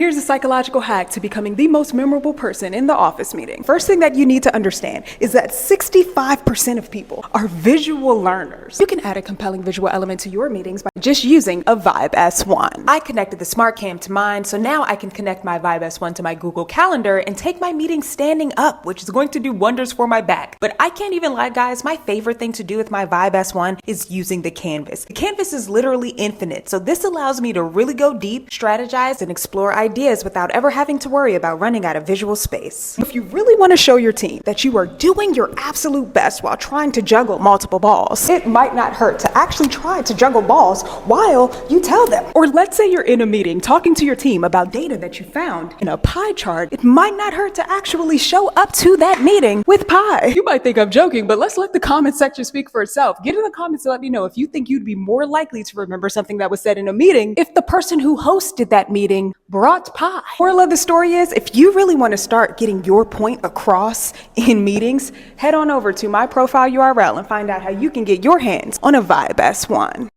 Here's a psychological hack to becoming the most memorable person in the office meeting. First thing that you need to understand is that 65% of people are visual learners. You can add a compelling visual element to your meetings by just using a Vibe S1. I connected the Smart Cam to mine, so now I can connect my Vibe S1 to my Google Calendar and take my meeting standing up, which is going to do wonders for my back. But I can't even lie, guys, my favorite thing to do with my Vibe S1 is using the canvas. The canvas is literally infinite, so this allows me to really go deep, strategize, and explore ideas without ever having to worry about running out of visual space. If you really want to show your team that you are doing your absolute best while trying to juggle multiple balls, it might not hurt to actually try to juggle balls while you tell them. Or let's say you're in a meeting talking to your team about data that you found in a pie chart. It might not hurt to actually show up to that meeting with pie. You might think I'm joking, but let's let the comment section speak for itself. Get in the comments to let me know if you think you'd be more likely to remember something that was said in a meeting if the person who hosted that meeting brought pie. Moral of the story is, if you really want to start getting your point across in meetings, head on over to my profile URL and find out how you can get your hands on a Vibe S1.